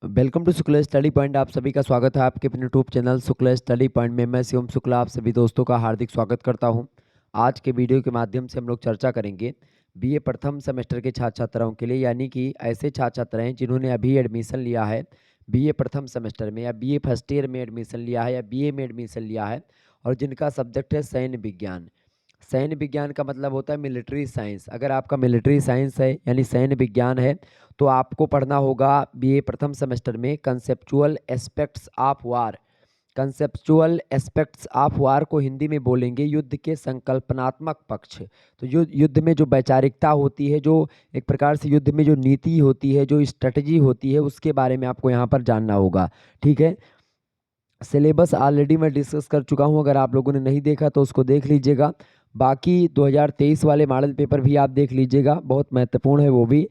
Welcome to Shukla study point. आप सभी का स्वागत है आपके अपने YouTube channel Shukla study point में। मैं शिवम शुक्ला आप सभी दोस्तों का हार्दिक स्वागत करता हूं। आज के वीडियो के माध्यम से हम लोग चर्चा करेंगे बीए प्रथम सेमेस्टर के छात्र छात्राओं के लिए, यानी कि ऐसे छात्र छात्रा हैं जिन्होंने अभी एडमिशन लिया है बीए प्रथम सेमेस्टर में, या बीए फर्स्ट ईयर में एडमिशन लिया है, या बीए में एडमिशन लिया है, और जिनका सब्जेक्ट है सैन्य विज्ञान। सैन्य विज्ञान का मतलब होता है मिलिट्री साइंस। अगर आपका मिलिट्री साइंस है यानी सैन्य विज्ञान है, तो आपको पढ़ना होगा बीए प्रथम सेमेस्टर में conceptual aspects of war. Conceptual aspects of war को हिंदी में बोलेंगे युद्ध के संकल्पनात्मक पक्ष। तो युद्ध में जो वैचारिकता होती है, जो एक प्रकार से युद्ध में जो नीति होती है, जो स्ट्रेटजी होती है, उसके बारे में आपको यहाँ पर जानना होगा। ठीक है, सिलेबस ऑलरेडी मैं डिस्कस कर चुका हूँ, अगर आप लोगों ने नहीं देखा तो उसको देख लीजिएगा। बाकी 2023 वाले मॉडल पेपर भी आप देख लीजिएगा, बहुत महत्वपूर्ण है वो भी।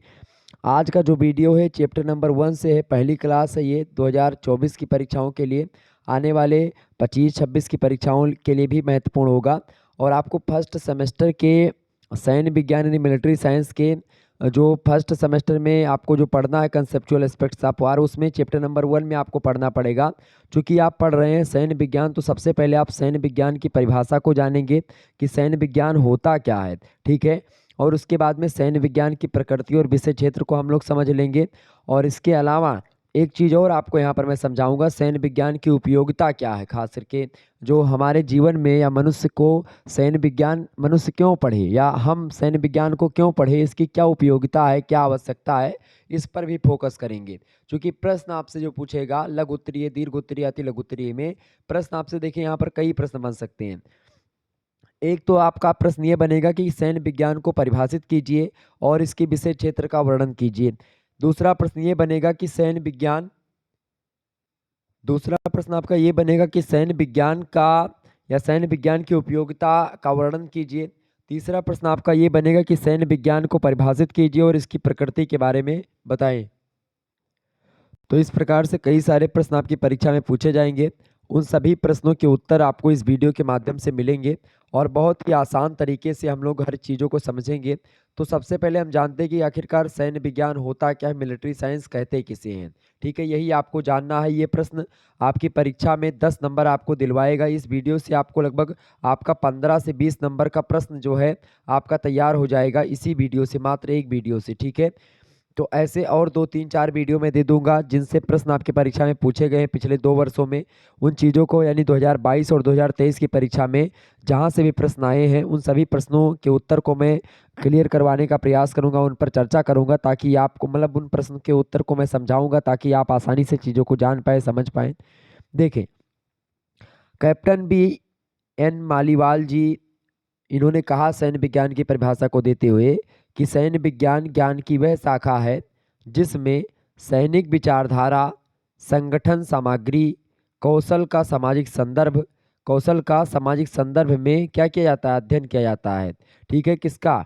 आज का जो वीडियो है चैप्टर नंबर 1 से है, पहली क्लास है ये 2024 की परीक्षाओं के लिए, आने वाले 25-26 की परीक्षाओं के लिए भी महत्वपूर्ण होगा। और आपको फर्स्ट सेमेस्टर के सैन्य विज्ञान यानी मिलिट्री साइंस के जो फर्स्ट सेमेस्टर में आपको जो पढ़ना है कंसेप्चुअल एस्पेक्ट्स ऑफ वार, उसमें चैप्टर नंबर 1 में आपको पढ़ना पड़ेगा। चूँकि आप पढ़ रहे हैं सैन्य विज्ञान, तो सबसे पहले आप सैन्य विज्ञान की परिभाषा को जानेंगे कि सैन्य विज्ञान होता क्या है। ठीक है, और उसके बाद में सैन्य विज्ञान की प्रकृति और विषय क्षेत्र को हम लोग समझ लेंगे। और इसके अलावा एक चीज़ और आपको यहाँ पर मैं समझाऊंगा, सैन्य विज्ञान की उपयोगिता क्या है, खास करके जो हमारे जीवन में या मनुष्य को सैन्य विज्ञान मनुष्य क्यों पढ़े, या हम सैन्य विज्ञान को क्यों पढ़े, इसकी क्या उपयोगिता है, क्या आवश्यकता है, इस पर भी फोकस करेंगे। क्योंकि प्रश्न आपसे जो पूछेगा लघु उत्तरीय, दीर्घ उत्तरीय, अति लघु उत्तरीय में प्रश्न आपसे, देखिए यहाँ पर कई प्रश्न बन सकते हैं। एक तो आपका प्रश्न ये बनेगा कि सैन्य विज्ञान को परिभाषित कीजिए और इसके विषय क्षेत्र का वर्णन कीजिए। दूसरा प्रश्न ये बनेगा कि दूसरा प्रश्न आपका ये बनेगा कि सैन्य विज्ञान का या सैन्य विज्ञान की उपयोगिता का वर्णन कीजिए। तीसरा प्रश्न आपका ये बनेगा कि सैन्य विज्ञान को परिभाषित कीजिए और इसकी प्रकृति के बारे में बताएं। तो इस प्रकार से कई सारे प्रश्न आपकी परीक्षा में पूछे जाएंगे। उन सभी प्रश्नों के उत्तर आपको इस वीडियो के माध्यम से मिलेंगे और बहुत ही आसान तरीके से हम लोग हर चीज़ों को समझेंगे। तो सबसे पहले हम जानते हैं कि आखिरकार सैन्य विज्ञान होता क्या है, मिलिट्री साइंस कहते किसे हैं। ठीक है, यही आपको जानना है। ये प्रश्न आपकी परीक्षा में 10 नंबर आपको दिलवाएगा। इस वीडियो से आपको लगभग आपका 15 से 20 नंबर का प्रश्न जो है आपका तैयार हो जाएगा, इसी वीडियो से, मात्र एक वीडियो से। ठीक है, तो ऐसे और 2-3-4 वीडियो में दे दूंगा जिनसे प्रश्न आपकी परीक्षा में पूछे गए हैं पिछले 2 वर्षों में। उन चीज़ों को, यानी 2022 और 2023 की परीक्षा में जहां से भी प्रश्न आए हैं, उन सभी प्रश्नों के उत्तर को मैं क्लियर करवाने का प्रयास करूंगा, उन पर चर्चा करूंगा, ताकि आपको मतलब उन प्रश्न के उत्तर को मैं समझाऊंगा ताकि आप आसानी से चीज़ों को जान पाए, समझ पाए। देखें, कैप्टन B.N. मालीवाल जी, इन्होंने कहा सैन्य विज्ञान की परिभाषा को देते हुए कि सैन्य विज्ञान ज्ञान की वह शाखा है जिसमें सैनिक विचारधारा, संगठन सामग्री, कौशल का सामाजिक संदर्भ कौशल का सामाजिक संदर्भ में क्या किया जाता है, अध्ययन किया जाता है। ठीक है, किसका?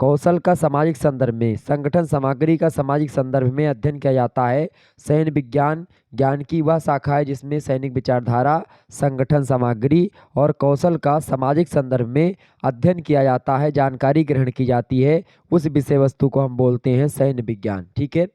कौशल का सामाजिक संदर्भ में, संगठन सामग्री का सामाजिक संदर्भ में अध्ययन किया जाता है। सैन्य विज्ञान ज्ञान की वह शाखा है जिसमें सैनिक विचारधारा, संगठन सामग्री और कौशल का सामाजिक संदर्भ में अध्ययन किया जाता है, जानकारी ग्रहण की जाती है। उस विषय वस्तु को हम बोलते हैं सैन्य विज्ञान। ठीक है,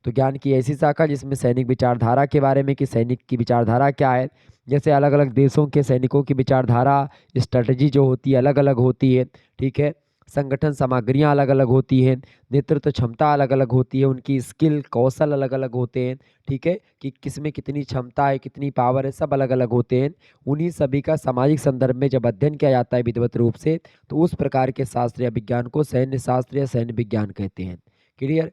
तो ज्ञान की ऐसी शाखा जिसमें सैनिक विचारधारा के बारे में कि सैनिक की विचारधारा क्या है, जैसे अलग अलग देशों के सैनिकों की विचारधारा, स्ट्रेटजी जो होती है अलग अलग होती है। ठीक है, संगठन सामग्रियाँ अलग अलग होती हैं, नेतृत्व क्षमता अलग अलग होती है, उनकी स्किल कौशल अलग अलग होते हैं। ठीक है, कि किस में कितनी क्षमता है, कितनी पावर है, सब अलग अलग होते हैं। उन्हीं सभी का सामाजिक संदर्भ में जब अध्ययन किया जाता है विधिवत रूप से, तो उस प्रकार के शास्त्र या विज्ञान को सैन्य शास्त्र या सैन्य विज्ञान कहते हैं। क्लियर?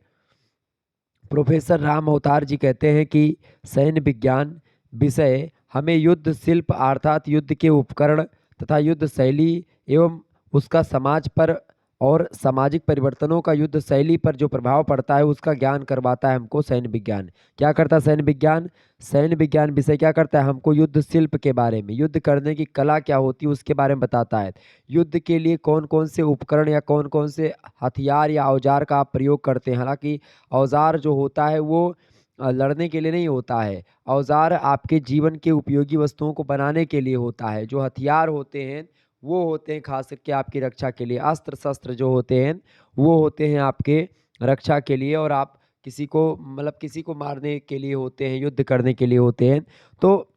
प्रोफेसर राम अवतार जी कहते हैं कि सैन्य विज्ञान विषय हमें युद्ध शिल्प अर्थात युद्ध के उपकरण तथा युद्ध शैली एवं उसका समाज पर और सामाजिक परिवर्तनों का युद्ध शैली पर जो प्रभाव पड़ता है उसका ज्ञान करवाता है हमको सैन्य विज्ञान। क्या करता है सैन्य विज्ञान? सैन्य विज्ञान विषय क्या करता है, हमको युद्ध शिल्प के बारे में, युद्ध करने की कला क्या होती है उसके बारे में बताता है। युद्ध के लिए कौन कौन से उपकरण या कौन कौन से हथियार या औजार का आप प्रयोग करते हैं। हालांकि औजार जो होता है वो लड़ने के लिए नहीं होता है, औजार आपके जीवन के उपयोगी वस्तुओं को बनाने के लिए होता है। जो हथियार होते हैं वो होते हैं खास करके आपकी रक्षा के लिए, अस्त्र शस्त्र जो होते हैं वो होते हैं आपके रक्षा के लिए। और आप किसी को मतलब किसी को मारने के लिए होते हैं, युद्ध करने के लिए होते हैं। तो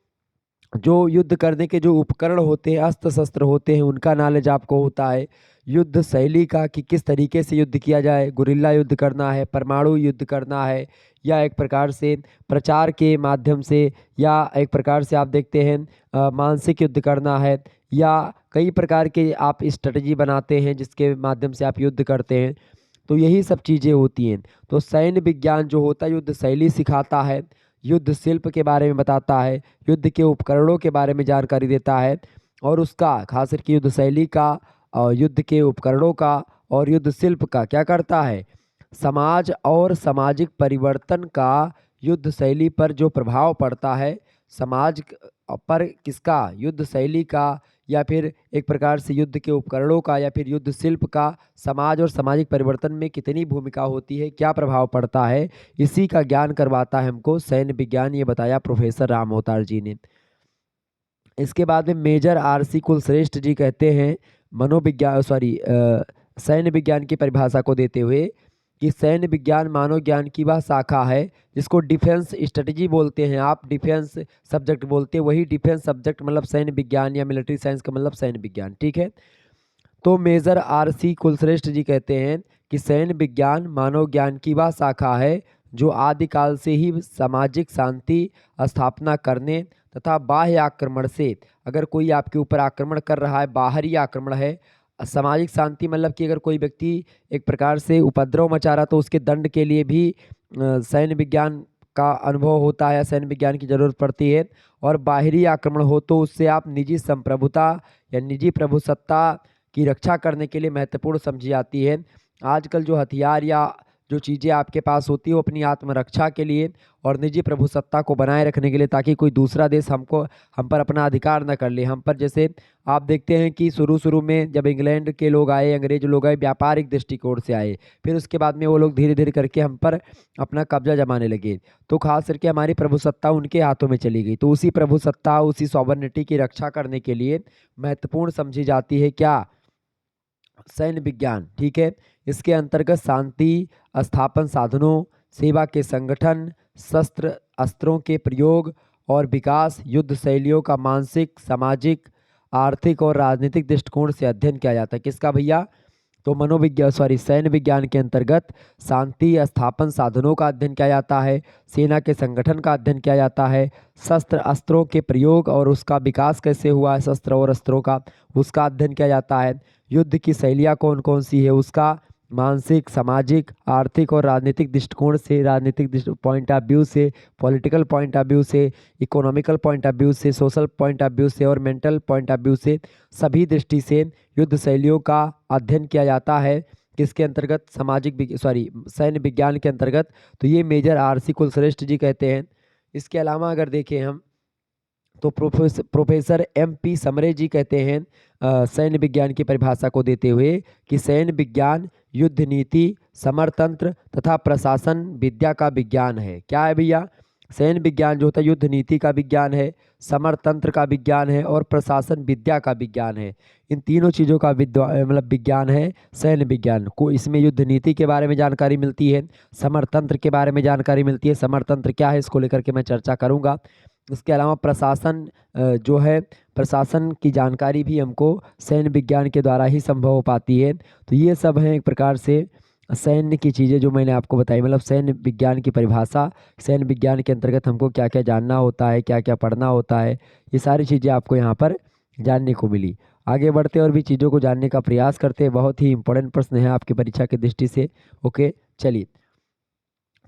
जो युद्ध करने के जो उपकरण होते हैं, अस्त्र शस्त्र होते हैं, उनका नॉलेज आपको होता है। युद्ध शैली का कि किस तरीके से युद्ध किया जाए, गुरिल्ला युद्ध करना है, परमाणु युद्ध करना है, या एक प्रकार से प्रचार के माध्यम से, या एक प्रकार से आप देखते हैं मानसिक युद्ध करना है, या कई प्रकार के आप स्ट्रेटजी बनाते हैं जिसके माध्यम से आप युद्ध करते हैं। तो यही सब चीज़ें होती हैं। तो सैन्य विज्ञान जो होता है युद्ध शैली सिखाता है, युद्ध शिल्प के बारे में बताता है, युद्ध के उपकरणों के बारे में जानकारी देता है, और उसका खास करके युद्ध शैली का और युद्ध के उपकरणों का और युद्ध शिल्प का क्या करता है, समाज और सामाजिक परिवर्तन का युद्ध शैली पर जो प्रभाव पड़ता है, समाज पर किसका, युद्ध शैली का, या फिर एक प्रकार से युद्ध के उपकरणों का, या फिर युद्ध शिल्प का समाज और सामाजिक परिवर्तन में कितनी भूमिका होती है, क्या प्रभाव पड़ता है, इसी का ज्ञान करवाता है हमको सैन्य विज्ञान। ये बताया प्रोफेसर राम अवतार जी ने। इसके बाद में मेजर आरसी कुलश्रेष्ठ जी कहते हैं मनोविज्ञान सैन्य विज्ञान की परिभाषा को देते हुए कि सैन्य विज्ञान मानव ज्ञान की वह शाखा है जिसको डिफेंस स्ट्रेटजी बोलते हैं। आप डिफेंस सब्जेक्ट बोलते हैं, वही डिफेंस सब्जेक्ट मतलब सैन्य विज्ञान या मिलिट्री साइंस का मतलब सैन्य विज्ञान, ठीक है। तो मेजर आरसी कुलश्रेष्ठ जी कहते हैं कि सैन्य विज्ञान मानव ज्ञान की वह शाखा है जो आदिकाल से ही सामाजिक शांति स्थापना करने तथा बाह्य आक्रमण से, अगर कोई आपके ऊपर आक्रमण कर रहा है, बाहरी आक्रमण है, सामाजिक शांति मतलब कि अगर कोई व्यक्ति एक प्रकार से उपद्रव मचा रहा तो उसके दंड के लिए भी सैन्य विज्ञान का अनुभव होता है, सैन्य विज्ञान की जरूरत पड़ती है। और बाहरी आक्रमण हो तो उससे आप निजी संप्रभुता या निजी प्रभुसत्ता की रक्षा करने के लिए महत्वपूर्ण समझी जाती है। आजकल जो हथियार या जो चीज़ें आपके पास होती है वो अपनी आत्मरक्षा के लिए और निजी प्रभुसत्ता को बनाए रखने के लिए, ताकि कोई दूसरा देश हम पर अपना अधिकार न कर ले हम पर। जैसे आप देखते हैं कि शुरू में जब इंग्लैंड के लोग आए, अंग्रेज लोग आए, व्यापारिक दृष्टिकोण से आए, फिर उसके बाद में वो लोग धीरे धीरे करके हम पर अपना कब्जा जमाने लगे, तो खास करके हमारी प्रभुसत्ता उनके हाथों में चली गई। तो उसी प्रभुसत्ता, उसी सॉवरेनिटी की रक्षा करने के लिए महत्वपूर्ण समझी जाती है क्या, सैन्य विज्ञान, ठीक है। इसके अंतर्गत शांति स्थापन साधनों, सेवा के संगठन, शस्त्र अस्त्रों के प्रयोग और विकास, युद्ध शैलियों का मानसिक, सामाजिक, आर्थिक और राजनीतिक दृष्टिकोण से अध्ययन किया जाता है। किसका भैया, तो सैन्य विज्ञान के अंतर्गत शांति स्थापन साधनों का अध्ययन किया जाता है, सेना के संगठन का अध्ययन किया जाता है, शस्त्र अस्त्रों के प्रयोग और उसका विकास कैसे हुआ है, शस्त्र और अस्त्रों का, उसका अध्ययन किया जाता है, युद्ध की शैलियाँ कौन कौन सी है उसका मानसिक, सामाजिक, आर्थिक और राजनीतिक दृष्टिकोण से, राजनीतिक पॉइंट ऑफ व्यू से, पॉलिटिकल पॉइंट ऑफ व्यू से, इकोनॉमिकल पॉइंट ऑफ व्यू से, सोशल पॉइंट ऑफ व्यू से और मेंटल पॉइंट ऑफ व्यू से, सभी दृष्टि से युद्ध शैलियों का अध्ययन किया जाता है। किसके अंतर्गत, सैन्य विज्ञान के अंतर्गत। तो ये मेजर आरसी कुलश्रेष्ठ जी कहते हैं। इसके अलावा अगर देखें हम तो प्रोफेसर MP समरे जी कहते हैं सैन्य विज्ञान की परिभाषा को देते हुए कि सैन्य विज्ञान युद्ध नीति, समरतंत्र तथा प्रशासन विद्या का विज्ञान है। क्या है भैया, सैन्य विज्ञान जो होता है युद्ध नीति का विज्ञान है, समरतंत्र का विज्ञान है और प्रशासन विद्या का विज्ञान है। इन तीनों चीज़ों का विज्ञान है सैन्य विज्ञान को। इसमें युद्ध नीति के बारे में जानकारी मिलती है, समरतंत्र के बारे में जानकारी मिलती है, समरतंत्र क्या है इसको लेकर के मैं चर्चा करूँगा। इसके अलावा प्रशासन जो है, प्रशासन की जानकारी भी हमको सैन्य विज्ञान के द्वारा ही संभव हो पाती है। तो ये सब हैं एक प्रकार से सैन्य की चीज़ें जो मैंने आपको बताई, मतलब सैन्य विज्ञान की परिभाषा, सैन्य विज्ञान के अंतर्गत हमको क्या क्या जानना होता है, क्या क्या पढ़ना होता है, ये सारी चीज़ें आपको यहाँ पर जानने को मिली। आगे बढ़ते और भी चीज़ों को जानने का प्रयास करते हैं। बहुत ही इंपॉर्टेंट प्रश्न है आपकी परीक्षा की दृष्टि से। ओके, चलिए,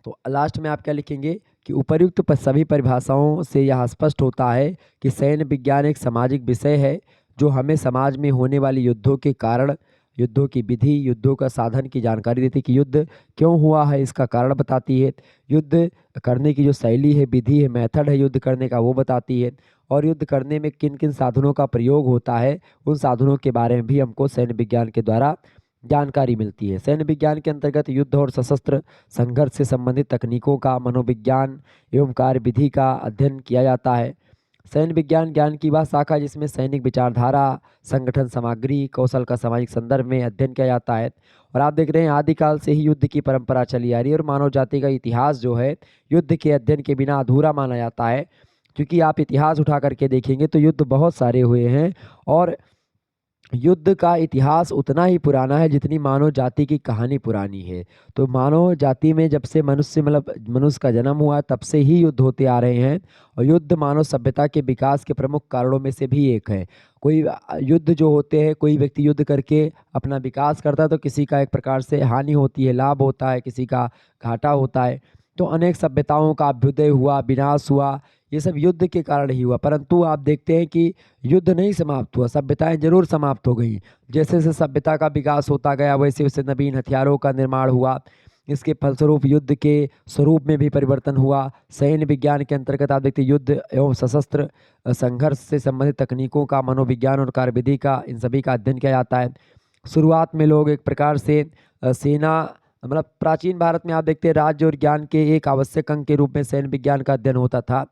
तो लास्ट में आप क्या लिखेंगे कि उपर्युक्त सभी परिभाषाओं से यह स्पष्ट होता है कि सैन्य विज्ञान एक सामाजिक विषय है जो हमें समाज में होने वाले युद्धों के कारण, युद्धों की विधि, युद्धों का साधन की जानकारी देती है कि युद्ध क्यों हुआ है, इसका कारण बताती है, युद्ध करने की जो शैली है, विधि है, मेथड है युद्ध करने का वो बताती है, और युद्ध करने में किन किन साधनों का प्रयोग होता है उन साधनों के बारे में भी हमको सैन्य विज्ञान के द्वारा जानकारी मिलती है। सैन्य विज्ञान के अंतर्गत युद्ध और सशस्त्र संघर्ष से संबंधित तकनीकों का मनोविज्ञान एवं कार्य विधि का अध्ययन किया जाता है। सैन्य विज्ञान ज्ञान की वह शाखा जिसमें सैनिक विचारधारा, संगठन सामग्री, कौशल का सामाजिक संदर्भ में अध्ययन किया जाता है। और आप देख रहे हैं आदिकाल से ही युद्ध की परंपरा चली आ रही है और मानव जाति का इतिहास जो है युद्ध के अध्ययन के बिना अधूरा माना जाता है। क्योंकि आप इतिहास उठा करके देखेंगे तो युद्ध बहुत सारे हुए हैं और युद्ध का इतिहास उतना ही पुराना है जितनी मानव जाति की कहानी पुरानी है। तो मानव जाति में जब से मनुष्य का जन्म हुआ तब से ही युद्ध होते आ रहे हैं और युद्ध मानव सभ्यता के विकास के प्रमुख कारणों में से भी एक है। कोई युद्ध जो होते हैं, कोई व्यक्ति युद्ध करके अपना विकास करता है तो किसी का एक प्रकार से हानि होती है, लाभ होता है, किसी का घाटा होता है। तो अनेक सभ्यताओं का अभ्युदय हुआ, विनाश हुआ, ये सब युद्ध के कारण ही हुआ। परंतु आप देखते हैं कि युद्ध नहीं समाप्त हुआ, सभ्यताएं जरूर समाप्त हो गई। जैसे जैसे सभ्यता का विकास होता गया वैसे वैसे नवीन हथियारों का निर्माण हुआ। इसके फलस्वरूप युद्ध के स्वरूप में भी परिवर्तन हुआ। सैन्य विज्ञान के अंतर्गत आप देखते हैं युद्ध एवं सशस्त्र संघर्ष से संबंधित तकनीकों का, मनोविज्ञान और कार्यविधि का, इन सभी का अध्ययन किया जाता है। शुरुआत में लोग एक प्रकार से सेना, मतलब प्राचीन भारत में आप देखते हैं राज्य और ज्ञान के एक आवश्यक अंग के रूप में सैन्य विज्ञान का अध्ययन होता था।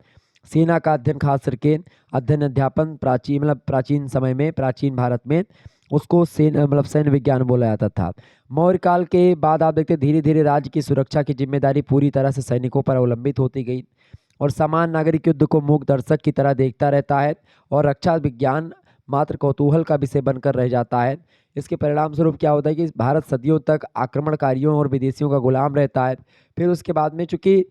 सेना का अध्ययन खास करके अध्ययन अध्यापन प्राचीन समय में, प्राचीन भारत में उसको सैन्य विज्ञान बोला जाता था। मौर्य काल के बाद आप देखते धीरे धीरे राज्य की सुरक्षा की जिम्मेदारी पूरी तरह से सैनिकों पर अवलंबित होती गई और सामान्य नागरिक युद्ध को मूक दर्शक की तरह देखता रहता है और रक्षा विज्ञान मात्र कौतूहल का विषय बनकर रह जाता है। इसके परिणाम स्वरूप क्या होता है कि भारत सदियों तक आक्रमणकारियों और विदेशियों का गुलाम रहता है। फिर उसके बाद में चूंकि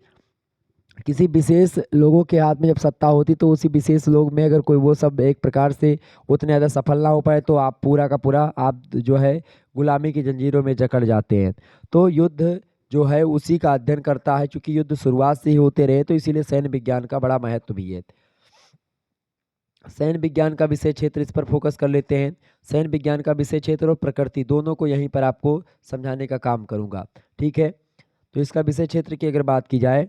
किसी विशेष लोगों के हाथ में जब सत्ता होती तो उसी विशेष लोग में अगर कोई वो सब एक प्रकार से उतने ज़्यादा सफल ना हो पाए तो आप पूरा का पूरा आप जो है गुलामी की जंजीरों में जकड़ जाते हैं। तो युद्ध जो है उसी का अध्ययन करता है। चूंकि युद्ध शुरुआत से ही होते रहे तो इसीलिए सैन्य विज्ञान का बड़ा महत्व भी है। सैन्य विज्ञान का विषय क्षेत्र, इस पर फोकस कर लेते हैं। सैन्य विज्ञान का विषय क्षेत्र और प्रकृति दोनों को यहीं पर आपको समझाने का काम करूंगा, ठीक है। तो इसका विषय क्षेत्र की अगर बात की जाए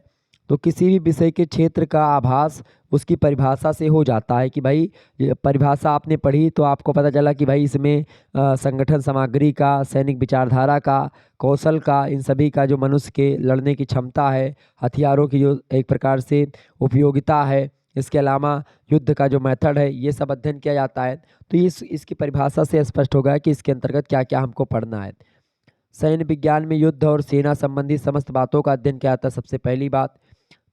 तो किसी भी विषय के क्षेत्र का आभास उसकी परिभाषा से हो जाता है कि भाई ये परिभाषा आपने पढ़ी तो आपको पता चला कि भाई इसमें संगठन सामग्री का, सैनिक विचारधारा का, कौशल का, इन सभी का जो मनुष्य के लड़ने की क्षमता है, हथियारों की जो एक प्रकार से उपयोगिता है, इसके अलावा युद्ध का जो मेथड है, ये सब अध्ययन किया जाता है। तो इसकी परिभाषा से स्पष्ट होगा कि इसके अंतर्गत क्या क्या हमको पढ़ना है। सैन्य विज्ञान में युद्ध और सेना संबंधी समस्त बातों का अध्ययन किया जाता है, सबसे पहली बात।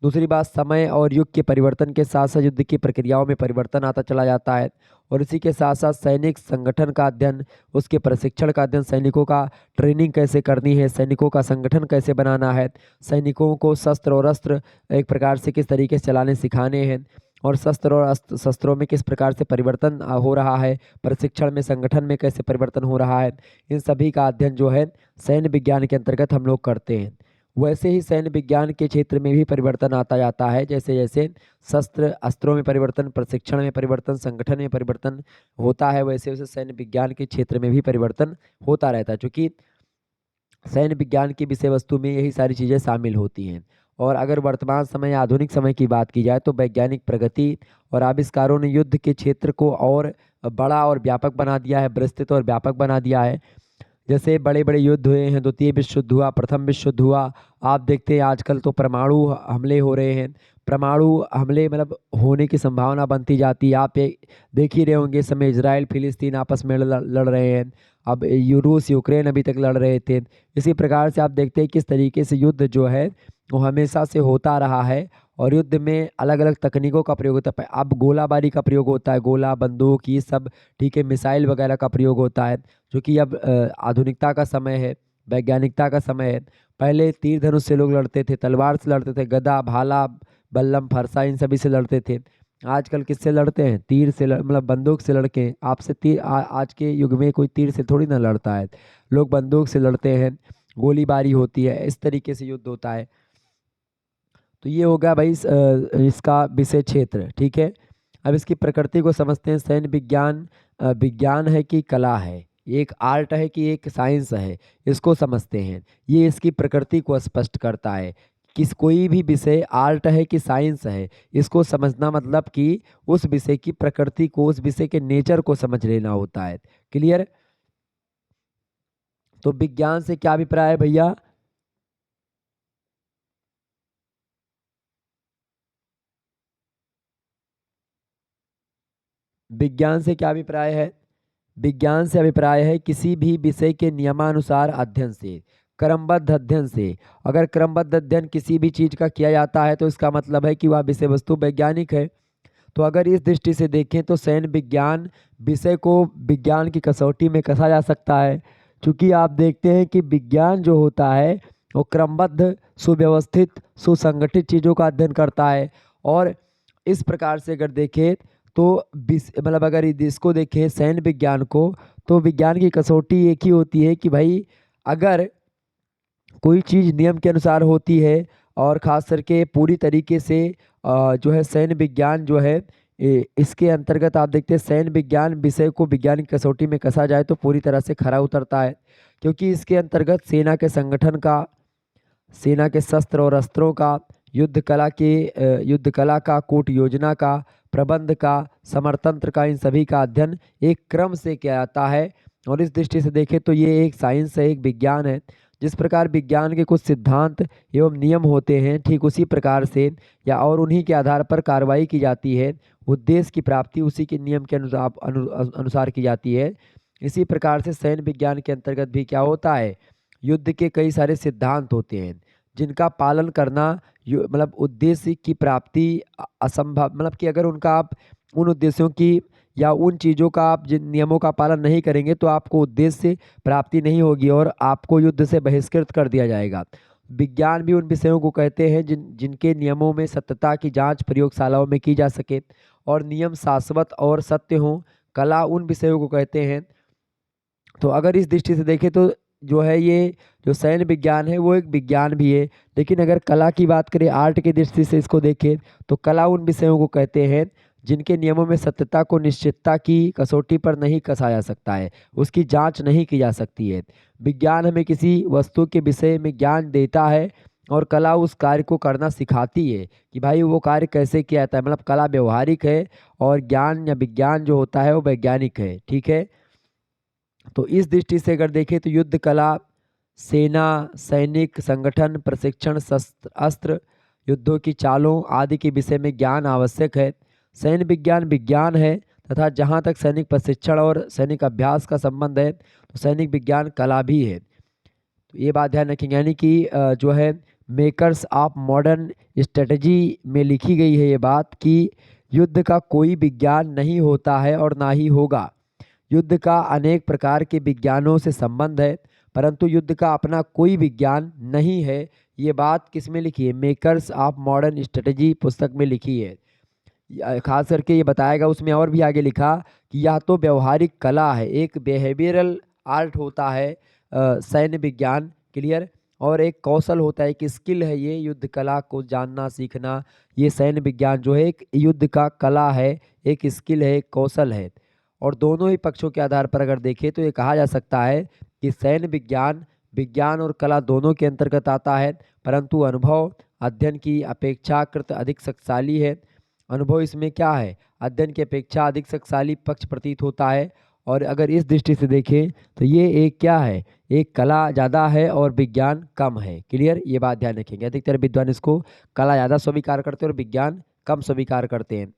दूसरी बात, समय और युग के परिवर्तन के साथ साथ युद्ध की प्रक्रियाओं में परिवर्तन आता चला जाता है और इसी के साथ साथ सैनिक संगठन का अध्ययन, उसके प्रशिक्षण का अध्ययन, सैनिकों का ट्रेनिंग कैसे करनी है, सैनिकों का संगठन कैसे बनाना है, सैनिकों को शस्त्र और अस्त्र एक प्रकार से किस तरीके से चलाने सिखाने हैं और शस्त्र और शस्त्रों में किस प्रकार से परिवर्तन हो रहा है, प्रशिक्षण में, संगठन में कैसे परिवर्तन हो रहा है, इन सभी का अध्ययन जो है सैन्य विज्ञान के अंतर्गत हम लोग करते हैं। वैसे ही सैन्य विज्ञान के क्षेत्र में भी परिवर्तन आता जाता है। जैसे जैसे शस्त्र अस्त्रों में परिवर्तन, प्रशिक्षण में परिवर्तन, संगठन में परिवर्तन होता है, वैसे वैसे सैन्य विज्ञान के क्षेत्र में भी परिवर्तन होता रहता है। क्योंकि सैन्य विज्ञान की विषय वस्तु में यही सारी चीज़ें शामिल होती हैं। और अगर वर्तमान समय या आधुनिक समय की बात की जाए तो वैज्ञानिक प्रगति और आविष्कारों ने युद्ध के क्षेत्र को और बड़ा और व्यापक बना दिया है, विस्तृत और व्यापक बना दिया है। जैसे बड़े बड़े युद्ध हुए हैं, द्वितीय विश्व युद्ध हुआ, प्रथम विश्व युद्ध हुआ। आप देखते हैं आजकल तो परमाणु हमले हो रहे हैं। परमाणु हमले मतलब होने की संभावना बनती जाती है। आप देख ही रहे होंगे, इस समय इजराइल फिलिस्तीन आपस में लड़ रहे हैं। अब रूस यूक्रेन अभी तक लड़ रहे थे। इसी प्रकार से आप देखते हैं किस तरीके से युद्ध जो है वो हमेशा से होता रहा है और युद्ध में अलग अलग तकनीकों का प्रयोग होता है। अब गोलाबारी का प्रयोग होता है, गोला बंदूक ये सब, ठीक है, मिसाइल वगैरह का प्रयोग होता है। जो कि अब आधुनिकता का समय है, वैज्ञानिकता का समय है। पहले तीर धनुष से लोग लड़ते थे, तलवार से लड़ते थे, गदा भाला बल्लम फरसा इन सभी से लड़ते थे। आजकल किससे लड़ते हैं? तीर से मतलब बंदूक से लड़के आपसे तीर आज के युग में कोई तीर से थोड़ी ना लड़ता है, लोग बंदूक से लड़ते हैं, गोलीबारी होती है, इस तरीके से युद्ध होता है। तो ये होगा भाई इसका विषय क्षेत्र, ठीक है। अब इसकी प्रकृति को समझते हैं। सैन्य विज्ञान विज्ञान है कि कला है, एक आर्ट है कि एक साइंस है, इसको समझते हैं। ये इसकी प्रकृति को स्पष्ट करता है। किस कोई भी विषय आर्ट है कि साइंस है, इसको समझना मतलब कि उस विषय की प्रकृति को, उस विषय के नेचर को समझ लेना होता है। क्लियर? तो विज्ञान से क्या अभिप्राय है भैया? विज्ञान से क्या अभिप्राय है? विज्ञान से अभिप्राय है किसी भी विषय के नियमानुसार अध्ययन से, क्रमबद्ध अध्ययन से। अगर क्रमबद्ध अध्ययन किसी भी चीज का किया जाता है तो इसका मतलब है कि वह विषय वस्तु वैज्ञानिक है। तो अगर इस दृष्टि से देखें तो सैन्य विज्ञान विषय को विज्ञान की कसौटी में कसा जा सकता है। क्योंकि आप देखते हैं कि विज्ञान जो होता है वो क्रमबद्ध, सुव्यवस्थित, सुसंगठित चीज़ों का अध्ययन करता है। और इस प्रकार से अगर देखें तो मतलब अगर इसको देखें सैन्य विज्ञान को, तो विज्ञान की कसौटी एक ही होती है कि भाई अगर कोई चीज़ नियम के अनुसार होती है और ख़ास करके पूरी तरीके से जो है सैन्य विज्ञान जो है इसके अंतर्गत आप देखते हैं सैन्य विज्ञान विषय को विज्ञान की कसौटी में कसा जाए तो पूरी तरह से खरा उतरता है। क्योंकि इसके अंतर्गत सेना के संगठन का, सेना के शस्त्र और अस्त्रों का, युद्ध कला का, कूट योजना का, प्रबंध का, समरतंत्र का, इन सभी का अध्ययन एक क्रम से किया जाता है। और इस दृष्टि से देखें तो ये एक साइंस है, एक विज्ञान है। जिस प्रकार विज्ञान के कुछ सिद्धांत एवं नियम होते हैं, ठीक उसी प्रकार से या और उन्हीं के आधार पर कार्रवाई की जाती है। उद्देश्य की प्राप्ति उसी के नियम के अनुसार की जाती है। इसी प्रकार से सैन्य विज्ञान के अंतर्गत भी क्या होता है, युद्ध के कई सारे सिद्धांत होते हैं जिनका पालन करना मतलब उद्देश्य की प्राप्ति असंभव, मतलब कि अगर उनका आप उन उद्देश्यों की या उन चीज़ों का आप जिन नियमों का पालन नहीं करेंगे तो आपको उद्देश्य प्राप्ति नहीं होगी और आपको युद्ध से बहिष्कृत कर दिया जाएगा। विज्ञान भी उन विषयों को कहते हैं जिनके नियमों में सत्यता की जांच प्रयोगशालाओं में की जा सके और नियम शाश्वत और सत्य हों। कला उन विषयों को कहते हैं। तो अगर इस दृष्टि से देखें तो जो है ये जो सैन्य विज्ञान है वो एक विज्ञान भी है। लेकिन अगर कला की बात करें, आर्ट की दृष्टि से इसको देखें तो कला उन विषयों को कहते हैं जिनके नियमों में सत्यता को निश्चितता की कसौटी पर नहीं कसा जा सकता है, उसकी जांच नहीं की जा सकती है। विज्ञान हमें किसी वस्तु के विषय में ज्ञान देता है और कला उस कार्य को करना सिखाती है कि भाई वो कार्य कैसे किया जाता है। मतलब कला व्यवहारिक है और ज्ञान या विज्ञान जो होता है वो वैज्ञानिक है। ठीक है। तो इस दृष्टि से अगर देखें तो युद्ध कला, सेना, सैनिक संगठन, प्रशिक्षण, शस्त्र, अस्त्र, युद्धों की चालों आदि के विषय में ज्ञान आवश्यक है। सैन्य विज्ञान विज्ञान है तथा जहाँ तक सैनिक प्रशिक्षण और सैनिक अभ्यास का संबंध है तो सैनिक विज्ञान कला भी है। तो ये बात ध्यान रखेंगे। यानी कि जो है मेकर्स ऑफ मॉडर्न स्ट्रेटजी में लिखी गई है ये बात कि युद्ध का कोई विज्ञान नहीं होता है और ना ही होगा। युद्ध का अनेक प्रकार के विज्ञानों से संबंध है परंतु युद्ध का अपना कोई विज्ञान नहीं है। ये बात किस में लिखी है? मेकर्स ऑफ मॉडर्न स्ट्रेटजी पुस्तक में लिखी है। खास करके ये बताएगा उसमें और भी आगे लिखा कि यह तो व्यवहारिक कला है, एक बिहेवियरल आर्ट होता है सैन्य विज्ञान, क्लियर। और एक कौशल होता है, एक स्किल है ये युद्ध कला को जानना सीखना। ये सैन्य विज्ञान जो है एक युद्ध का कला है, एक स्किल है, एक कौशल है। और दोनों ही पक्षों के आधार पर अगर देखें तो ये कहा जा सकता है कि सैन्य विज्ञान विज्ञान और कला दोनों के अंतर्गत आता है परंतु अनुभव अध्ययन की अपेक्षाकृत अधिक शक्तिशाली है। अनुभव इसमें क्या है, अध्ययन की अपेक्षा अधिक शक्तिशाली पक्ष प्रतीत होता है। और अगर इस दृष्टि से देखें तो ये एक क्या है, एक कला ज़्यादा है और विज्ञान कम है। क्लियर, ये बात ध्यान रखेंगे। अधिकतर विद्वान इसको कला ज़्यादा स्वीकार करते हैं और विज्ञान कम स्वीकार करते हैं।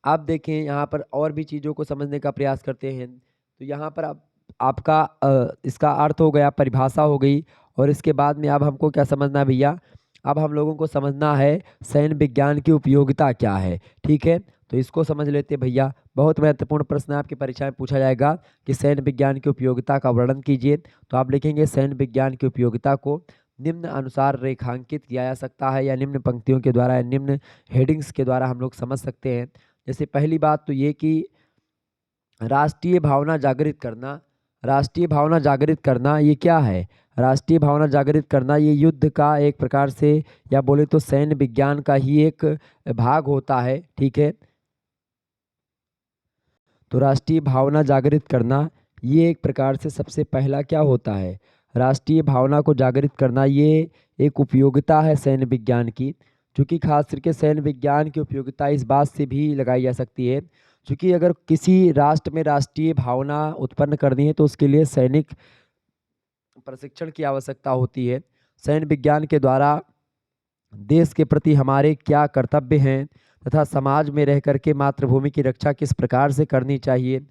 आप देखें यहाँ पर और भी चीज़ों को समझने का प्रयास करते हैं। तो यहाँ पर आपका इसका अर्थ हो गया, परिभाषा हो गई। और इसके बाद में अब हमको क्या समझना है भैया, अब हम लोगों को समझना है सैन्य विज्ञान की उपयोगिता क्या है। ठीक है, तो इसको समझ लेते हैं भैया। बहुत महत्वपूर्ण प्रश्न आपकी परीक्षा में पूछा जाएगा कि सैन्य विज्ञान की उपयोगिता का वर्णन कीजिए। तो आप लिखेंगे सैन्य विज्ञान की उपयोगिता को निम्न अनुसार रेखांकित किया जा सकता है या निम्न पंक्तियों के द्वारा या निम्न हेडिंग्स के द्वारा हम लोग समझ सकते हैं। जैसे पहली बात तो ये कि राष्ट्रीय भावना जागृत करना। राष्ट्रीय भावना जागृत करना ये क्या है? राष्ट्रीय भावना जागृत करना ये युद्ध का एक प्रकार से या बोले तो सैन्य विज्ञान का ही एक भाग होता है। ठीक है, तो राष्ट्रीय भावना जागृत करना ये एक प्रकार से सबसे पहला क्या होता है, राष्ट्रीय भावना को जागृत करना ये एक उपयोगिता है सैन्य विज्ञान की। क्योंकि खास करके सैन्य विज्ञान की उपयोगिता इस बात से भी लगाई जा सकती है क्योंकि अगर किसी राष्ट्र में राष्ट्रीय भावना उत्पन्न करनी है तो उसके लिए सैनिक प्रशिक्षण की आवश्यकता होती है। सैन्य विज्ञान के द्वारा देश के प्रति हमारे क्या कर्तव्य हैं तथा समाज में रह करके मातृभूमि की रक्षा किस प्रकार से करनी चाहिए,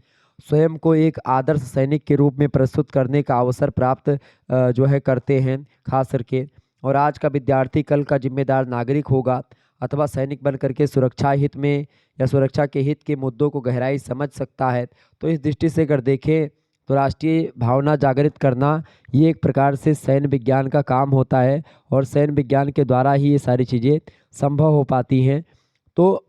स्वयं को एक आदर्श सैनिक के रूप में प्रस्तुत करने का अवसर प्राप्त जो है करते हैं खास करके। और आज का विद्यार्थी कल का जिम्मेदार नागरिक होगा अथवा सैनिक बन करके सुरक्षा हित में या सुरक्षा के हित के मुद्दों को गहराई समझ सकता है। तो इस दृष्टि से अगर देखें तो राष्ट्रीय भावना जागृत करना ये एक प्रकार से सैन्य विज्ञान का काम होता है और सैन्य विज्ञान के द्वारा ही ये सारी चीज़ें संभव हो पाती हैं। तो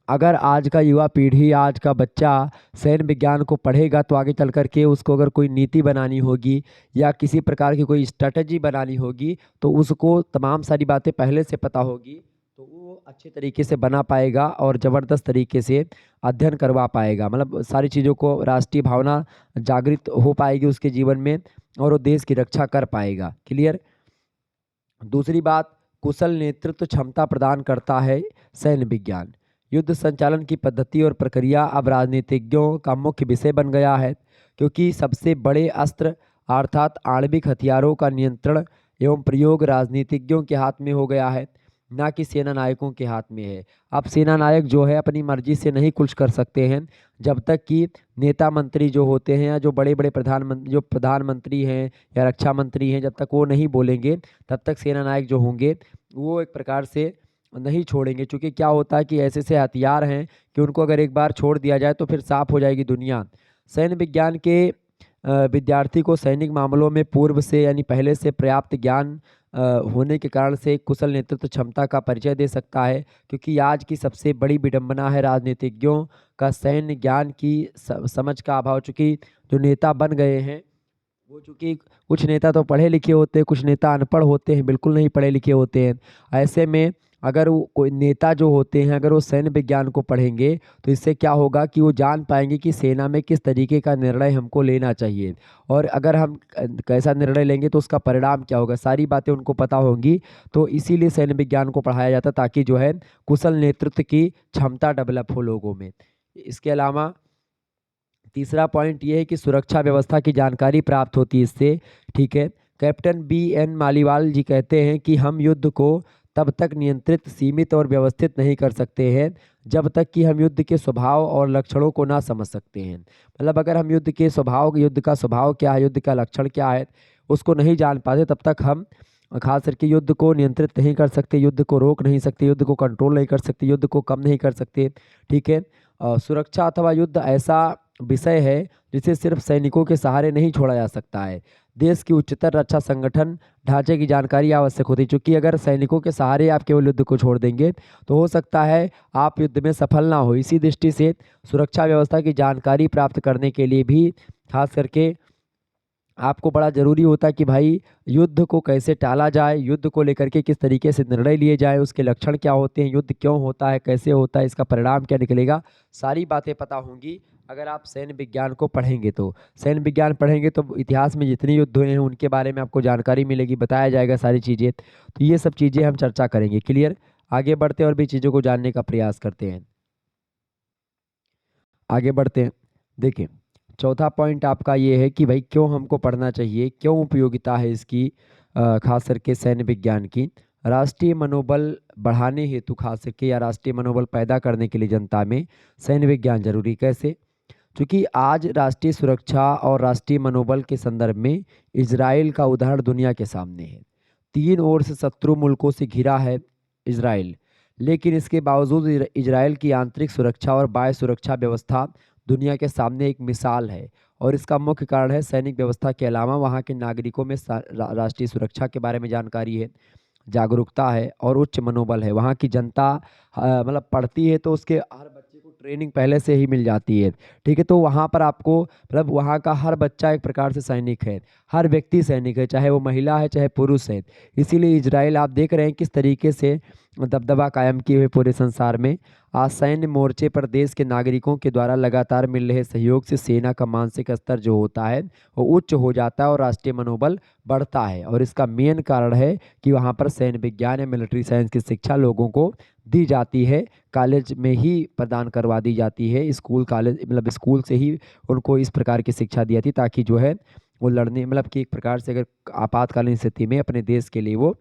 अगर आज का युवा पीढ़ी, आज का बच्चा सैन्य विज्ञान को पढ़ेगा तो आगे चल कर के उसको अगर कोई नीति बनानी होगी या किसी प्रकार की कोई स्ट्रैटेजी बनानी होगी तो उसको तमाम सारी बातें पहले से पता होगी, तो वो अच्छे तरीके से बना पाएगा और ज़बरदस्त तरीके से अध्ययन करवा पाएगा। मतलब सारी चीज़ों को राष्ट्रीय भावना जागृत हो पाएगी उसके जीवन में और वो देश की रक्षा कर पाएगा। क्लियर। दूसरी बात, कुशल नेतृत्व क्षमता प्रदान करता है सैन्य विज्ञान। युद्ध संचालन की पद्धति और प्रक्रिया अब राजनीतिज्ञों का मुख्य विषय बन गया है, क्योंकि सबसे बड़े अस्त्र अर्थात आणविक हथियारों का नियंत्रण एवं प्रयोग राजनीतिज्ञों के हाथ में हो गया है, ना कि सेना नायकों के हाथ में है। अब सेना नायक जो है अपनी मर्जी से नहीं कुछ कर सकते हैं, जब तक कि नेता मंत्री जो होते हैं या जो बड़े बड़े प्रधानमंत्री हैं या रक्षा मंत्री हैं, जब तक वो नहीं बोलेंगे तब तक सेना नायक जो होंगे वो एक प्रकार से नहीं छोड़ेंगे। क्योंकि क्या होता है कि ऐसे ऐसे हथियार हैं कि उनको अगर एक बार छोड़ दिया जाए तो फिर साफ हो जाएगी दुनिया। सैन्य विज्ञान के विद्यार्थी को सैनिक मामलों में पूर्व से यानी पहले से पर्याप्त ज्ञान होने के कारण से एक कुशल नेतृत्व क्षमता का परिचय दे सकता है। क्योंकि आज की सबसे बड़ी विडंबना है राजनीतिज्ञों का सैन्य ज्ञान की समझ का अभाव। चूँकि जो नेता बन गए हैं वो, चूँकि कुछ नेता तो पढ़े लिखे होते हैं, कुछ नेता अनपढ़ होते हैं, बिल्कुल नहीं पढ़े लिखे होते हैं। ऐसे में अगर वो कोई नेता जो होते हैं अगर वो सैन्य विज्ञान को पढ़ेंगे तो इससे क्या होगा कि वो जान पाएंगे कि सेना में किस तरीके का निर्णय हमको लेना चाहिए और अगर हम कैसा निर्णय लेंगे तो उसका परिणाम क्या होगा, सारी बातें उनको पता होंगी। तो इसीलिए सैन्य विज्ञान को पढ़ाया जाता है ताकि जो है कुशल नेतृत्व की क्षमता डेवलप हो लोगों में। इसके अलावा तीसरा पॉइंट ये है कि सुरक्षा व्यवस्था की जानकारी प्राप्त होती है इससे। ठीक है। कैप्टन BN मालीवाल जी कहते हैं कि हम युद्ध को तब तक नियंत्रित, सीमित और व्यवस्थित नहीं कर सकते हैं जब तक कि हम युद्ध के स्वभाव और लक्षणों को ना समझ सकते हैं। मतलब अगर हम युद्ध के स्वभाव, युद्ध का स्वभाव क्या है, युद्ध का लक्षण क्या है, उसको नहीं जान पाते तब तक हम खास करके युद्ध को नियंत्रित नहीं कर सकते, युद्ध को रोक नहीं सकते, युद्ध को कंट्रोल नहीं कर सकते, युद्ध को कम नहीं कर सकते। ठीक है। सुरक्षा अथवा युद्ध ऐसा विषय है जिसे सिर्फ सैनिकों के सहारे नहीं छोड़ा जा सकता है। देश की उच्चतर रक्षा संगठन ढांचे की जानकारी आवश्यक होती है। चूँकि अगर सैनिकों के सहारे आप केवल युद्ध को छोड़ देंगे तो हो सकता है आप युद्ध में सफल ना हो। इसी दृष्टि से सुरक्षा व्यवस्था की जानकारी प्राप्त करने के लिए भी खास करके आपको बड़ा ज़रूरी होता है कि भाई युद्ध को कैसे टाला जाए, युद्ध को लेकर के किस तरीके से निर्णय लिए जाए, उसके लक्षण क्या होते हैं, युद्ध क्यों होता है, कैसे होता है, इसका परिणाम क्या निकलेगा, सारी बातें पता होंगी अगर आप सैन्य विज्ञान को पढ़ेंगे तो। सैन्य विज्ञान पढ़ेंगे तो इतिहास में जितने युद्ध हुए हैं उनके बारे में आपको जानकारी मिलेगी, बताया जाएगा सारी चीज़ें। तो ये सब चीज़ें हम चर्चा करेंगे। क्लियर। आगे बढ़ते और भी चीज़ों को जानने का प्रयास करते हैं। आगे बढ़ते हैं। देखिए, चौथा पॉइंट आपका ये है कि भाई क्यों हमको पढ़ना चाहिए, क्यों उपयोगिता है इसकी खास करके सैन्य विज्ञान की। राष्ट्रीय मनोबल बढ़ाने हेतु खास करके या राष्ट्रीय मनोबल पैदा करने के लिए जनता में सैन्य विज्ञान जरूरी। कैसे? क्योंकि आज राष्ट्रीय सुरक्षा और राष्ट्रीय मनोबल के संदर्भ में इजराइल का उदाहरण दुनिया के सामने है। 3 ओर से शत्रु मुल्कों से घिरा है इजराइल, लेकिन इसके बावजूद इजराइल की आंतरिक सुरक्षा और बाह्य सुरक्षा व्यवस्था दुनिया के सामने एक मिसाल है। और इसका मुख्य कारण है सैनिक व्यवस्था के अलावा वहाँ के नागरिकों में राष्ट्रीय सुरक्षा के बारे में जानकारी है, जागरूकता है और उच्च मनोबल है। वहाँ की जनता मतलब पढ़ती है तो उसके हर बच्चे को ट्रेनिंग पहले से ही मिल जाती है। ठीक है। तो वहाँ पर आपको मतलब वहाँ का हर बच्चा एक प्रकार से सैनिक है, हर व्यक्ति सैनिक है, चाहे वो महिला है चाहे पुरुष है। इसीलिए इजराइल आप देख रहे हैं किस तरीके से दबदबा कायम किए हुए पूरे संसार में। आज सैन्य मोर्चे पर देश के नागरिकों के द्वारा लगातार मिल रहे सहयोग से सेना का मानसिक स्तर जो होता है वो उच्च हो जाता है और राष्ट्रीय मनोबल बढ़ता है। और इसका मेन कारण है कि वहाँ पर सैन्य विज्ञान या मिलिट्री साइंस की शिक्षा लोगों को दी जाती है, कॉलेज में ही प्रदान करवा दी जाती है। स्कूल कॉलेज मतलब स्कूल से ही उनको इस प्रकार की शिक्षा दी जाती है ताकि जो है वो लड़ने मतलब कि एक प्रकार से अगर आपातकालीन स्थिति में अपने देश के लिए वो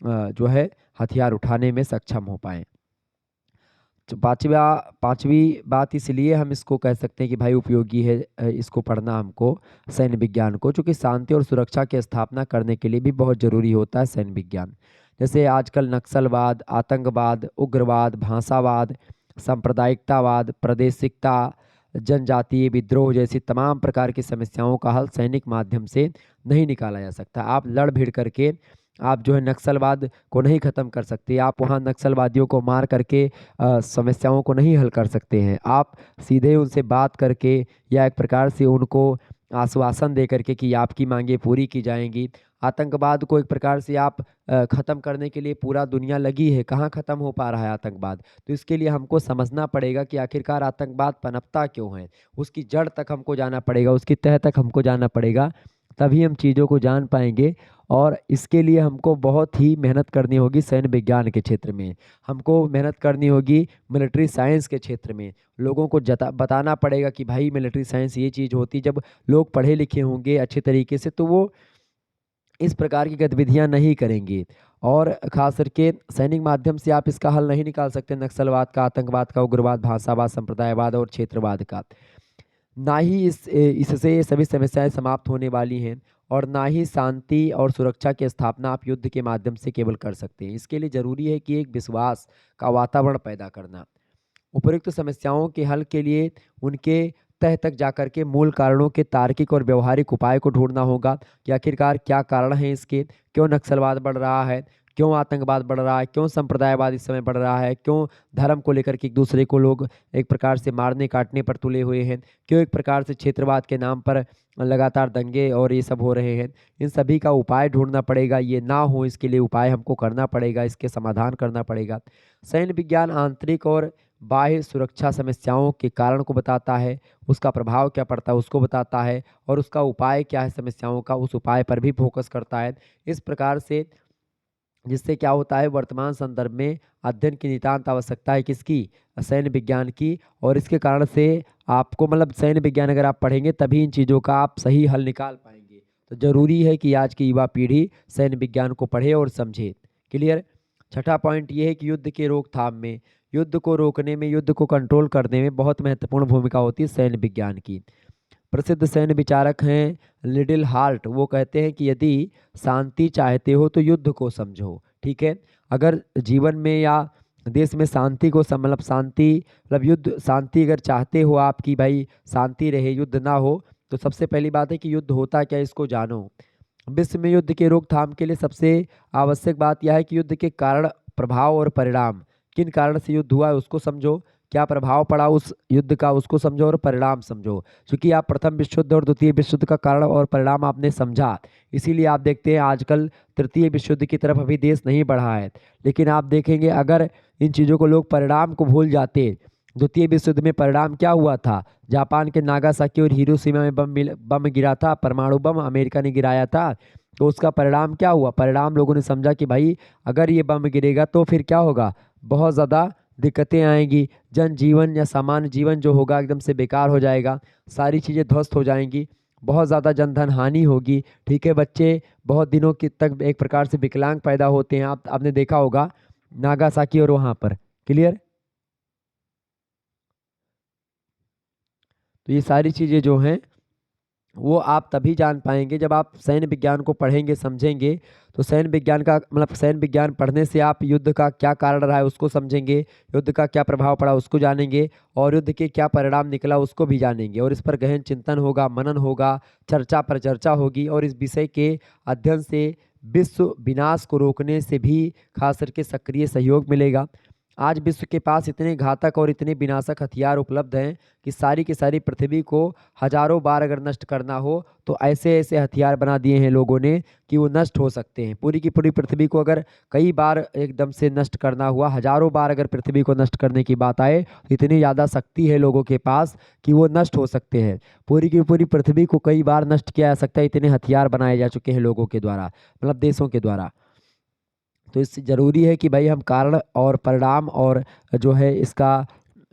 जो है हथियार उठाने में सक्षम हो पाएँ। पाँचवीं बात इसलिए हम इसको कह सकते हैं कि भाई उपयोगी है इसको पढ़ना हमको, सैन्य विज्ञान को, चूँकि शांति और सुरक्षा की स्थापना करने के लिए भी बहुत ज़रूरी होता है सैन्य विज्ञान। जैसे आजकल नक्सलवाद, आतंकवाद, उग्रवाद, भाषावाद, सांप्रदायिकतावाद, प्रादेशिकता, जनजातीय विद्रोह जैसी तमाम प्रकार की समस्याओं का हल सैनिक माध्यम से नहीं निकाला जा सकता। आप लड़ भिड़ करके आप जो है नक्सलवाद को नहीं ख़त्म कर सकते, आप वहाँ नक्सलवादियों को मार करके समस्याओं को नहीं हल कर सकते हैं। आप सीधे उनसे बात करके या एक प्रकार से उनको आश्वासन दे करके कि आपकी मांगें पूरी की जाएंगी। आतंकवाद को एक प्रकार से आप ख़त्म करने के लिए पूरा दुनिया लगी है, कहाँ ख़त्म हो पा रहा है आतंकवाद। तो इसके लिए हमको समझना पड़ेगा कि आखिरकार आतंकवाद पनपता क्यों है, उसकी जड़ तक हमको जाना पड़ेगा, उसकी तह तक हमको जाना पड़ेगा, तभी हम चीज़ों को जान पाएंगे। और इसके लिए हमको बहुत ही मेहनत करनी होगी सैन्य विज्ञान के क्षेत्र में, हमको मेहनत करनी होगी मिलिट्री साइंस के क्षेत्र में। लोगों को बताना पड़ेगा कि भाई मिलिट्री साइंस ये चीज़ होती। जब लोग पढ़े लिखे होंगे अच्छे तरीके से तो वो इस प्रकार की गतिविधियां नहीं करेंगे। और खास करके सैनिक माध्यम से आप इसका हल नहीं निकाल सकते नक्सलवाद का, आतंकवाद का, उग्रवाद, भाषावाद, संप्रदायवाद और क्षेत्रवाद का। ना ही इससे ये सभी समस्याएं समाप्त होने वाली हैं, और ना ही शांति और सुरक्षा की स्थापना आप युद्ध के माध्यम से केवल कर सकते हैं। इसके लिए ज़रूरी है कि एक विश्वास का वातावरण पैदा करना, उपयुक्त समस्याओं के हल के लिए उनके तह तक जाकर के मूल कारणों के तार्किक और व्यवहारिक उपाय को ढूंढना होगा कि आखिरकार क्या कारण है इसके, क्यों नक्सलवाद बढ़ रहा है, क्यों आतंकवाद बढ़ रहा है, क्यों संप्रदायवाद इस समय बढ़ रहा है, क्यों धर्म को लेकर के एक दूसरे को लोग एक प्रकार से मारने काटने पर तुले हुए हैं, क्यों एक प्रकार से क्षेत्रवाद के नाम पर लगातार दंगे और ये सब हो रहे हैं। इन सभी का उपाय ढूंढना पड़ेगा, ये ना हो इसके लिए उपाय हमको करना पड़ेगा, इसके समाधान करना पड़ेगा। सैन्य विज्ञान आंतरिक और बाह्य सुरक्षा समस्याओं के कारण को बताता है, उसका प्रभाव क्या पड़ता है उसको बताता है, और उसका उपाय क्या है समस्याओं का, उस उपाय पर भी फोकस करता है। इस प्रकार से जिससे क्या होता है वर्तमान संदर्भ में अध्ययन की नितांत आवश्यकता है किसकी, सैन्य विज्ञान की। और इसके कारण से आपको मतलब सैन्य विज्ञान अगर आप पढ़ेंगे तभी इन चीज़ों का आप सही हल निकाल पाएंगे। तो ज़रूरी है कि आज की युवा पीढ़ी सैन्य विज्ञान को पढ़े और समझे। क्लियर। छठा पॉइंट ये है कि युद्ध के रोकथाम में, युद्ध को रोकने में, युद्ध को कंट्रोल करने में बहुत महत्वपूर्ण भूमिका होती है सैन्य विज्ञान की। प्रसिद्ध सैन्य विचारक हैं लिटिल हार्ट, वो कहते हैं कि यदि शांति चाहते हो तो युद्ध को समझो। ठीक है, अगर जीवन में या देश में शांति को मतलब शांति मतलब युद्ध, शांति अगर चाहते हो आप कि भाई शांति रहे, युद्ध ना हो, तो सबसे पहली बात है कि युद्ध होता क्या है इसको जानो। विश्व में युद्ध के रोकथाम के लिए सबसे आवश्यक बात यह है कि युद्ध के कारण, प्रभाव और परिणाम, किन कारण से युद्ध हुआ है उसको समझो, क्या प्रभाव पड़ा उस युद्ध का उसको समझो, और परिणाम समझो। क्योंकि आप प्रथम विश्व युद्ध और द्वितीय विश्व युद्ध का कारण और परिणाम आपने समझा, इसीलिए आप देखते हैं आजकल तृतीय विश्व युद्ध की तरफ अभी देश नहीं बढ़ा है। लेकिन आप देखेंगे अगर इन चीज़ों को लोग परिणाम को भूल जाते, द्वितीय विश्व युद्ध में परिणाम क्या हुआ था, जापान के नागासाकी और हिरोशिमा में बम गिरा था, परमाणु बम अमेरिका ने गिराया था। तो उसका परिणाम क्या हुआ, परिणाम लोगों ने समझा कि भाई अगर ये बम गिरेगा तो फिर क्या होगा, बहुत ज़्यादा दिक्कतें आएंगी, जनजीवन या सामान्य जीवन जो होगा एकदम से बेकार हो जाएगा, सारी चीज़ें ध्वस्त हो जाएंगी, बहुत ज़्यादा जनधन हानि होगी। ठीक है, बच्चे बहुत दिनों की तक एक प्रकार से विकलांग पैदा होते हैं, आपने देखा होगा नागासाकी और वहाँ पर। क्लियर। तो ये सारी चीज़ें जो हैं वो आप तभी जान पाएंगे जब आप सैन्य विज्ञान को पढ़ेंगे समझेंगे। तो सैन्य विज्ञान का मतलब सैन्य विज्ञान पढ़ने से आप युद्ध का क्या कारण रहा है उसको समझेंगे, युद्ध का क्या प्रभाव पड़ा उसको जानेंगे, और युद्ध के क्या परिणाम निकला उसको भी जानेंगे। और इस पर गहन चिंतन होगा, मनन होगा, चर्चा पर चर्चा होगी, और इस विषय के अध्ययन से विश्व विनाश को रोकने से भी खास करके सक्रिय सहयोग मिलेगा। आज विश्व के पास इतने घातक और इतने विनाशक हथियार उपलब्ध हैं कि सारी की सारी पृथ्वी को हजारों बार अगर नष्ट करना हो तो ऐसे ऐसे हथियार बना दिए हैं लोगों ने कि वो नष्ट हो सकते हैं। पूरी की पूरी पृथ्वी को अगर कई बार एकदम से नष्ट करना हुआ, हजारों बार अगर पृथ्वी को नष्ट करने की बात आए तो इतनी ज़्यादा शक्ति है लोगों के पास कि वो नष्ट हो सकते हैं। पूरी की पूरी पृथ्वी को कई बार नष्ट किया जा सकता है, इतने हथियार बनाए जा चुके हैं लोगों के द्वारा, मतलब देशों के द्वारा। तो इससे ज़रूरी है कि भाई हम कारण और परिणाम और जो है इसका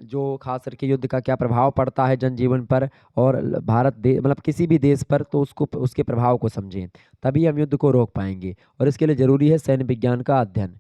जो खास करके युद्ध का क्या प्रभाव पड़ता है जनजीवन पर और भारत देश मतलब किसी भी देश पर, तो उसको उसके प्रभाव को समझें, तभी हम युद्ध को रोक पाएंगे। और इसके लिए ज़रूरी है सैन्य विज्ञान का अध्ययन।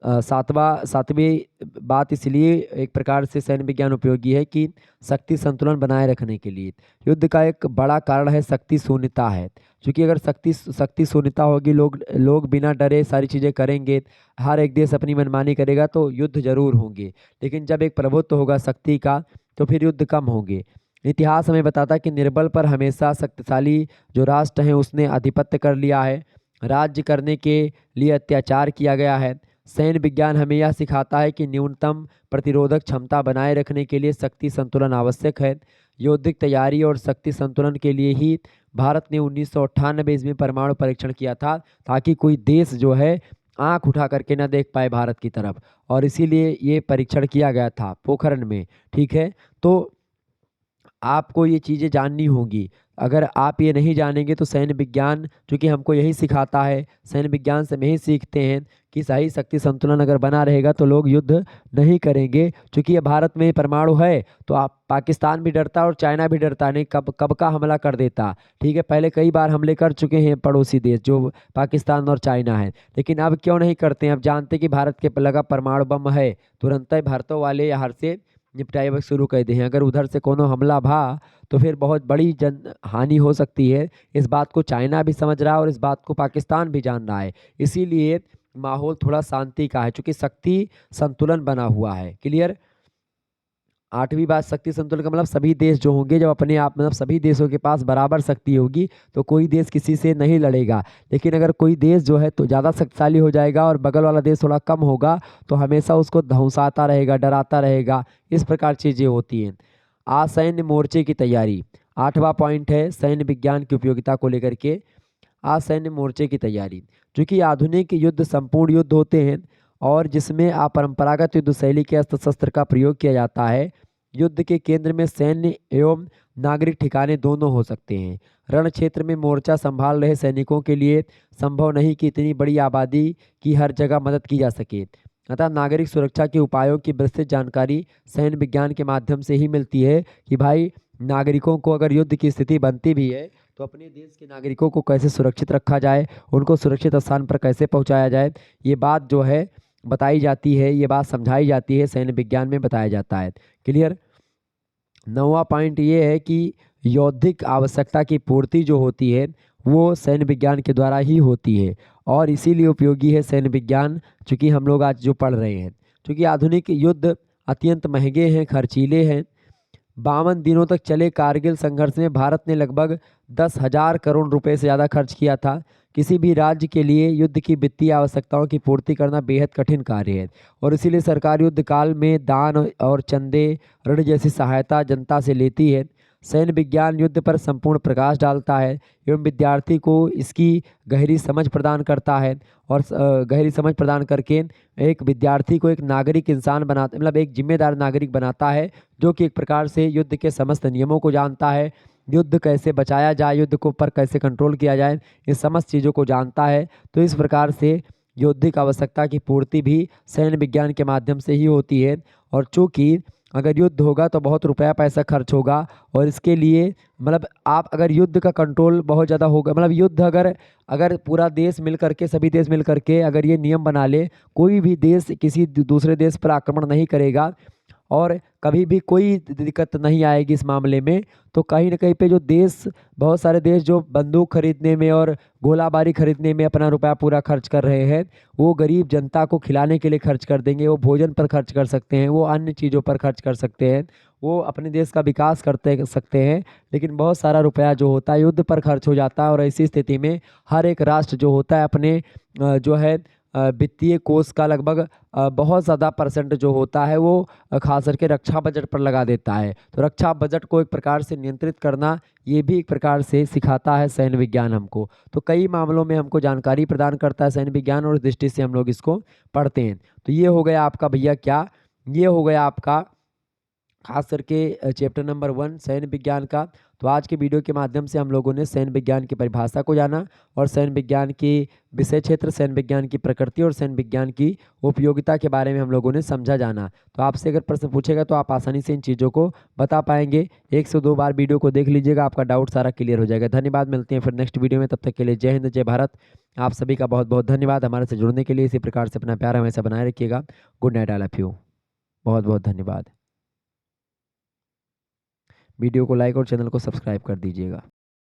सातवीं बात इसलिए एक प्रकार से सैन्य विज्ञान उपयोगी है कि शक्ति संतुलन बनाए रखने के लिए। युद्ध का एक बड़ा कारण है शक्ति शून्यता है, क्योंकि अगर शक्ति शून्यता होगी, लोग लोग बिना डरे सारी चीज़ें करेंगे, हर एक देश अपनी मनमानी करेगा तो युद्ध जरूर होंगे। लेकिन जब एक प्रभुत्व होगा शक्ति का तो फिर युद्ध कम होंगे। इतिहास हमें बताता है कि निर्बल पर हमेशा शक्तिशाली जो राष्ट्र है उसने आधिपत्य कर लिया है, राज्य करने के लिए अत्याचार किया गया है। सैन्य विज्ञान हमें यह सिखाता है कि न्यूनतम प्रतिरोधक क्षमता बनाए रखने के लिए शक्ति संतुलन आवश्यक है। यौद्धिक तैयारी और शक्ति संतुलन के लिए ही भारत ने 1998 ईस्वी में परमाणु परीक्षण किया था, ताकि कोई देश जो है आंख उठा करके न देख पाए भारत की तरफ, और इसीलिए ये परीक्षण किया गया था पोखरण में। ठीक है, तो आपको ये चीज़ें जाननी होंगी। अगर आप ये नहीं जानेंगे तो सैन्य विज्ञान चूँकि हमको यही सिखाता है, सैन्य विज्ञान से हम यही सीखते हैं कि सही शक्ति संतुलन अगर बना रहेगा तो लोग युद्ध नहीं करेंगे। चूँकि ये भारत में परमाणु है तो आप पाकिस्तान भी डरता और चाइना भी डरता नहीं, कब कब का हमला कर देता। ठीक है, पहले कई बार हमले कर चुके हैं पड़ोसी देश जो पाकिस्तान और चाइना है, लेकिन अब क्यों नहीं करते हैं? अब जानते कि भारत के लगा परमाणु बम है, तुरंत ही भारतों वाले यहाँ से निपटाए शुरू कर दे हैं। अगर उधर से कोनो हमला भा तो फिर बहुत बड़ी जन हानि हो सकती है। इस बात को चाइना भी समझ रहा है और इस बात को पाकिस्तान भी जान रहा है। इसीलिए माहौल थोड़ा शांति का है, क्योंकि शक्ति संतुलन बना हुआ है। क्लियर? आठवीं बात, शक्ति संतुलन का मतलब सभी देश जो होंगे, जब अपने आप मतलब सभी देशों के पास बराबर शक्ति होगी तो कोई देश किसी से नहीं लड़ेगा। लेकिन अगर कोई देश जो है तो ज़्यादा शक्तिशाली हो जाएगा और बगल वाला देश थोड़ा कम होगा तो हमेशा उसको धौंसाता रहेगा, डराता रहेगा। इस प्रकार चीज़ें होती हैं। असैन्य मोर्चे की तैयारी, आठवां पॉइंट है सैन्य विज्ञान की उपयोगिता को लेकर के। असैन्य मोर्चे की तैयारी, क्योंकि आधुनिक युद्ध संपूर्ण युद्ध होते हैं और जिसमें अपरंपरागत युद्ध शैली के अस्त्र शस्त्र का प्रयोग किया जाता है। युद्ध के केंद्र में सैन्य एवं नागरिक ठिकाने दोनों हो सकते हैं। रण क्षेत्र में मोर्चा संभाल रहे सैनिकों के लिए संभव नहीं कि इतनी बड़ी आबादी की हर जगह मदद की जा सके, अतः नागरिक सुरक्षा के उपायों की विस्तृत जानकारी सैन्य विज्ञान के माध्यम से ही मिलती है कि भाई नागरिकों को अगर युद्ध की स्थिति बनती भी है तो अपने देश के नागरिकों को कैसे सुरक्षित रखा जाए, उनको सुरक्षित स्थान पर कैसे पहुंचाया जाए, ये बात जो है बताई जाती है, ये बात समझाई जाती है, सैन्य विज्ञान में बताया जाता है। क्लियर? नौवां पॉइंट ये है कि यौद्धिक आवश्यकता की पूर्ति जो होती है वो सैन्य विज्ञान के द्वारा ही होती है और इसीलिए उपयोगी है सैन्य विज्ञान, चूँकि हम लोग आज जो पढ़ रहे हैं। क्योंकि आधुनिक युद्ध अत्यंत महंगे हैं, खर्चीले हैं। 52 दिनों तक चले कारगिल संघर्ष में भारत ने लगभग 10,000 करोड़ रुपए से ज़्यादा खर्च किया था। किसी भी राज्य के लिए युद्ध की वित्तीय आवश्यकताओं की पूर्ति करना बेहद कठिन कार्य है और इसीलिए सरकार युद्ध काल में दान और चंदे, ऋण जैसी सहायता जनता से लेती है। सैन्य विज्ञान युद्ध पर संपूर्ण प्रकाश डालता है एवं विद्यार्थी को इसकी गहरी समझ प्रदान करता है और गहरी समझ प्रदान करके एक विद्यार्थी को एक नागरिक इंसान बनाता, मतलब एक जिम्मेदार नागरिक बनाता है, जो कि एक प्रकार से युद्ध के समस्त नियमों को जानता है, युद्ध कैसे बचाया जाए, युद्ध को पर कैसे कंट्रोल किया जाए, इस समस्त चीज़ों को जानता है। तो इस प्रकार से यौद्धिक आवश्यकता की पूर्ति भी सैन्य विज्ञान के माध्यम से ही होती है। और चूँकि अगर युद्ध होगा तो बहुत रुपया पैसा खर्च होगा और इसके लिए मतलब आप अगर युद्ध का कंट्रोल बहुत ज़्यादा होगा, मतलब युद्ध अगर अगर पूरा देश मिल करके, सभी देश मिल करके अगर ये नियम बना ले, कोई भी देश किसी दूसरे देश पर आक्रमण नहीं करेगा और कभी भी कोई दिक्कत नहीं आएगी इस मामले में, तो कहीं ना कहीं पे जो देश, बहुत सारे देश जो बंदूक खरीदने में और गोलाबारी खरीदने में अपना रुपया पूरा खर्च कर रहे हैं, वो गरीब जनता को खिलाने के लिए खर्च कर देंगे, वो भोजन पर खर्च कर सकते हैं, वो अन्य चीज़ों पर खर्च कर सकते हैं, वो अपने देश का विकास करते सकते हैं। लेकिन बहुत सारा रुपया जो होता है युद्ध पर खर्च हो जाता है और ऐसी स्थिति में हर एक राष्ट्र जो होता है अपने जो है वित्तीय कोष का लगभग बहुत ज़्यादा परसेंट जो होता है वो खास करके रक्षा बजट पर लगा देता है। तो रक्षा बजट को एक प्रकार से नियंत्रित करना ये भी एक प्रकार से सिखाता है सैन्य विज्ञान हमको। तो कई मामलों में हमको जानकारी प्रदान करता है सैन्य विज्ञान और इस दृष्टि से हम लोग इसको पढ़ते हैं। तो ये हो गया आपका भैया क्या, ये हो गया आपका खास करके चैप्टर नंबर 1 सैन्य विज्ञान का। तो आज के वीडियो के माध्यम से हम लोगों ने सैन्य विज्ञान की परिभाषा को जाना और सैन्य विज्ञान की विषय क्षेत्र, सैन्य विज्ञान की प्रकृति और सैन्य विज्ञान की उपयोगिता के बारे में हम लोगों ने समझा जाना। तो आपसे अगर प्रश्न पूछेगा तो आप आसानी से इन चीज़ों को बता पाएंगे। 1 से 2 बार वीडियो को देख लीजिएगा, आपका डाउट सारा क्लियर हो जाएगा। धन्यवाद, मिलते हैं फिर नेक्स्ट वीडियो में। तब तक के लिए जय हिंद, जय भारत। आप सभी का बहुत बहुत धन्यवाद हमारे से जुड़ने के लिए। इसी प्रकार से अपना प्यार हमेशा बनाए रखिएगा। Good night all of you. बहुत बहुत धन्यवाद। वीडियो को लाइक और चैनल को सब्सक्राइब कर दीजिएगा।